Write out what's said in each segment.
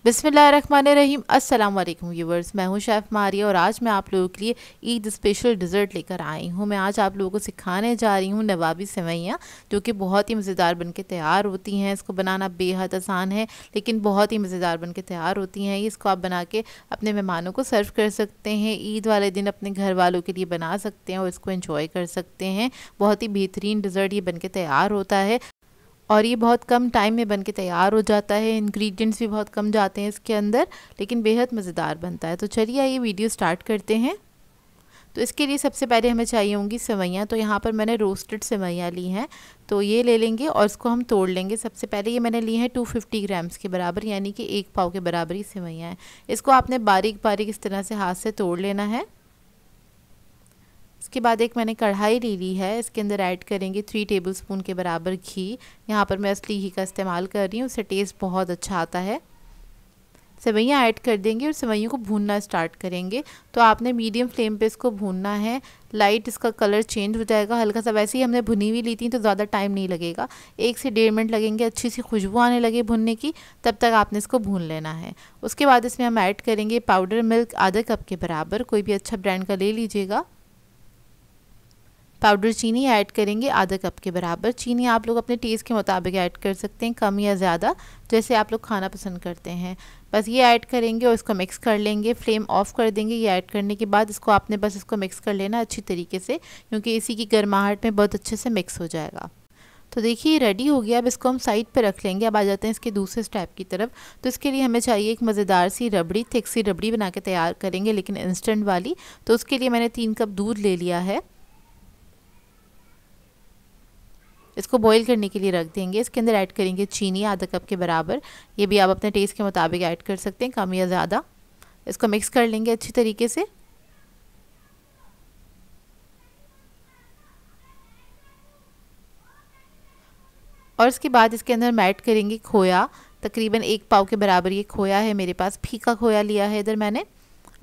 बिस्मिल्लाहिर्रहमानिर्रहीम। अस्सलाम वालेकुम व्यूवर्स, मैं हूं शेफ़ मारिया और आज मैं आप लोगों के लिए ईद स्पेशल डिज़र्ट लेकर आई हूं। मैं आज आप लोगों को सिखाने जा रही हूं नवाबी सेवइयाँ, जो कि बहुत ही मज़ेदार बनके तैयार होती हैं। इसको बनाना बेहद आसान है लेकिन बहुत ही मज़ेदार बनके तैयार होती हैं। इसको आप बना के अपने मेहमानों को सर्व कर सकते हैं। ईद वाले दिन अपने घर वालों के लिए बना सकते हैं और इसको एंजॉय कर सकते हैं। बहुत ही बेहतरीन डिज़र्ट ये बनके तैयार होता है और ये बहुत कम टाइम में बनके तैयार हो जाता है। इंग्रेडिएंट्स भी बहुत कम जाते हैं इसके अंदर, लेकिन बेहद मज़ेदार बनता है। तो चलिए ये वीडियो स्टार्ट करते हैं। तो इसके लिए सबसे पहले हमें चाहिए होंगी सेवइयाँ। तो यहाँ पर मैंने रोस्टेड सेवइयाँ ली हैं, तो ये ले लेंगे और इसको हम तोड़ लेंगे। सबसे पहले ये मैंने ली है 250 ग्राम्स के बराबर, यानी कि 1 पाव के बराबर ही सेवइयाँ हैं। इसको आपने बारीक बारीक इस तरह से हाथ से तोड़ लेना है। इसके बाद एक मैंने कढ़ाई ले ली है, इसके अंदर ऐड करेंगे 3 टेबलस्पून के बराबर घी। यहाँ पर मैं असली घी का इस्तेमाल कर रही हूँ, उससे टेस्ट बहुत अच्छा आता है। सेवइयाँ ऐड कर देंगे और सेवइयों को भूनना स्टार्ट करेंगे। तो आपने मीडियम फ्लेम पे इसको भूनना है। लाइट इसका कलर चेंज हो जाएगा हल्का सा। वैसे ही हमने भुनी हुई ली थी तो ज़्यादा टाइम नहीं लगेगा, 1 से 1.5 मिनट लगेंगे। अच्छी सी खुशबू आने लगे भुनने की, तब तक आपने इसको भून लेना है। उसके बाद इसमें हम ऐड करेंगे पाउडर मिल्क आधा कप के बराबर, कोई भी अच्छा ब्रांड का ले लीजिएगा। पाउडर चीनी ऐड करेंगे आधा कप के बराबर। चीनी आप लोग अपने टेस्ट के मुताबिक ऐड कर सकते हैं, कम या ज़्यादा, जैसे आप लोग खाना पसंद करते हैं। बस ये ऐड करेंगे और इसको मिक्स कर लेंगे। फ्लेम ऑफ कर देंगे। ये ऐड करने के बाद इसको आपने बस इसको मिक्स कर लेना अच्छी तरीके से, क्योंकि इसी की गर्माहट में बहुत अच्छे से मिक्स हो जाएगा। तो देखिए रेडी हो गया। अब इसको हम साइड पे रख लेंगे। अब आ जाते हैं इसके दूसरे स्टेप की तरफ। तो इसके लिए हमें चाहिए एक मज़ेदार सी रबड़ी, थिक सी रबड़ी बना के तैयार करेंगे, लेकिन इंस्टेंट वाली। तो उसके लिए मैंने 3 कप दूध ले लिया है, इसको बॉईल करने के लिए रख देंगे। इसके अंदर ऐड करेंगे चीनी आधा कप के बराबर। ये भी आप अपने टेस्ट के मुताबिक ऐड कर सकते हैं, कम या ज़्यादा। इसको मिक्स कर लेंगे अच्छी तरीके से। और इसके बाद इसके अंदर हम ऐड करेंगे खोया, तकरीबन 1 पाव के बराबर ये खोया है मेरे पास। फीका खोया लिया है इधर मैंने,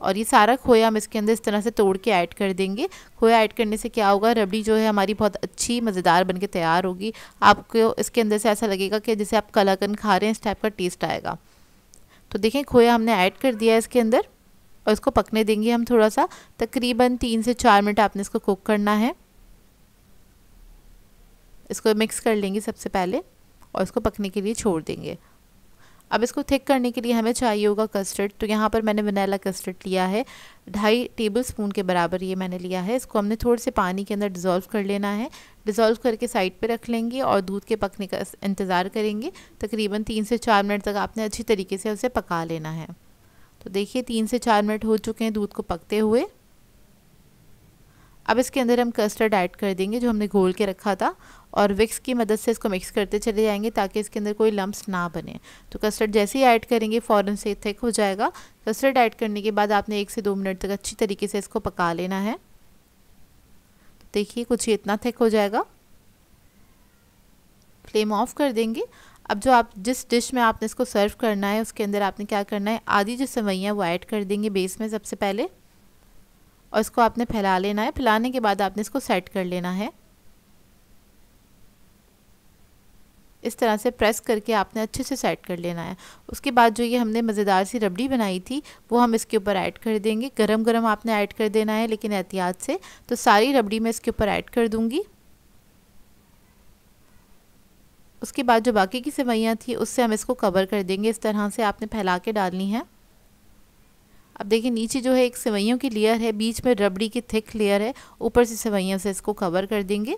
और ये सारा खोया हम इसके अंदर इस तरह से तोड़ के ऐड कर देंगे। खोया ऐड करने से क्या होगा, रबड़ी जो है हमारी बहुत अच्छी मज़ेदार बनके तैयार होगी। आपको इसके अंदर से ऐसा लगेगा कि जैसे आप कलाकंद खा रहे हैं, इस टाइप का टेस्ट आएगा। तो देखें खोया हमने ऐड कर दिया है इसके अंदर और इसको पकने देंगे हम थोड़ा सा। तकरीबन 3 से 4 मिनट आपने इसको कुक करना है। इसको मिक्स कर लेंगे सबसे पहले और इसको पकने के लिए छोड़ देंगे। अब इसको थिक करने के लिए हमें चाहिए होगा कस्टर्ड। तो यहाँ पर मैंने वनीला कस्टर्ड लिया है, 2.5 टेबलस्पून के बराबर ये मैंने लिया है। इसको हमने थोड़े से पानी के अंदर डिज़ोल्व कर लेना है। डिज़ोल्व करके साइड पे रख लेंगे और दूध के पकने का इंतज़ार करेंगे। तकरीबन 3 से 4 मिनट तक आपने अच्छी तरीके से उसे पका लेना है। तो देखिए 3 से 4 मिनट हो चुके हैं दूध को पकते हुए। अब इसके अंदर हम कस्टर्ड ऐड कर देंगे जो हमने घोल के रखा था, और विक्स की मदद से इसको मिक्स करते चले जाएंगे ताकि इसके अंदर कोई लम्प्स ना बने। तो कस्टर्ड जैसे ही ऐड करेंगे फ़ौरन से थिक हो जाएगा। कस्टर्ड ऐड करने के बाद आपने 1 से 2 मिनट तक अच्छी तरीके से इसको पका लेना है। तो देखिए कुछ इतना थिक हो जाएगा। फ्लेम ऑफ कर देंगे। अब जो आप जिस डिश में आपने इसको सर्व करना है उसके अंदर आपने क्या करना है, आधी जो सेवइयाँ वो ऐड कर देंगे बेस में सबसे पहले, और इसको आपने फैला लेना है। फैलाने के बाद आपने इसको सेट कर लेना है। इस तरह से प्रेस करके आपने अच्छे से सेट कर लेना है। उसके बाद जो ये हमने मज़ेदार सी रबड़ी बनाई थी वो हम इसके ऊपर ऐड कर देंगे। गरम गरम आपने ऐड कर देना है, लेकिन एहतियात से। तो सारी रबड़ी मैं इसके ऊपर ऐड कर दूँगी। उसके बाद जो बाकी की सेवइयाँ थी उससे हम इसको कवर कर देंगे। इस तरह से आपने फैला के डालनी है। अब देखिए नीचे जो है एक सेवइयों की लेयर है, बीच में रबड़ी की थिक लेयर है, ऊपर से सेवइयों से इसको कवर कर देंगे।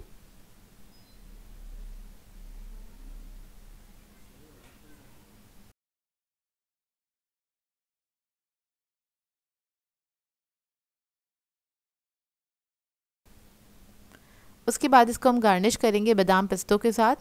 उसके बाद इसको हम गार्निश करेंगे बादाम पिस्तों के साथ।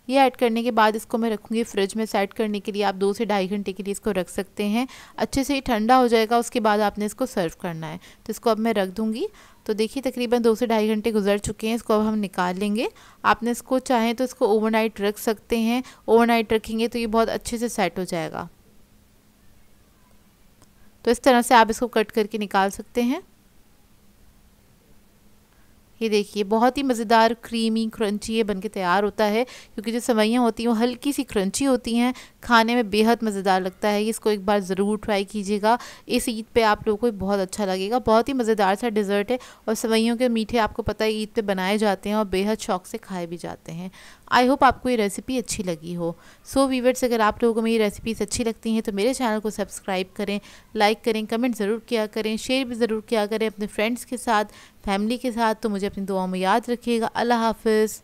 ये ऐड करने के बाद इसको मैं रखूँगी फ्रिज में सेट करने के लिए। आप 2 से 2.5 घंटे के लिए इसको रख सकते हैं। अच्छे से ही ठंडा हो जाएगा, उसके बाद आपने इसको सर्व करना है। तो इसको अब मैं रख दूँगी। तो देखिए तकरीबन 2 से 2.5 घंटे गुजर चुके हैं। इसको अब हम निकाल लेंगे। आपने इसको चाहें तो इसको ओवरनाइट रख सकते हैं। ओवरनाइट रखेंगे तो ये बहुत अच्छे से सेट हो जाएगा। तो इस तरह से आप इसको कट करके निकाल सकते हैं। ये देखिए बहुत ही मज़ेदार क्रीमी क्रंची ये बनके तैयार होता है, क्योंकि जो सेवइयाँ होती हैं वो हल्की सी क्रंची होती हैं, खाने में बेहद मज़ेदार लगता है। इसको एक बार ज़रूर ट्राई कीजिएगा, इस ईद पे आप लोगों को बहुत अच्छा लगेगा। बहुत ही मज़ेदार सा डिज़र्ट है और सेवइयों के मीठे आपको पता है ईद पे बनाए जाते हैं और बेहद शौक से खाए भी जाते हैं। आई होप आपको ये रेसिपी अच्छी लगी हो। सो वीवर्स, अगर आप लोगों को मेरी रेसिपीज़ अच्छी लगती हैं तो मेरे चैनल को सब्सक्राइब करें, लाइक करें, कमेंट ज़रूर किया करें, शेयर भी ज़रूर किया करें अपने फ्रेंड्स के साथ, फैमिली के साथ। तो मुझे अपनी दुआओं में याद रखिएगा। अल्लाह हाफ़िज़।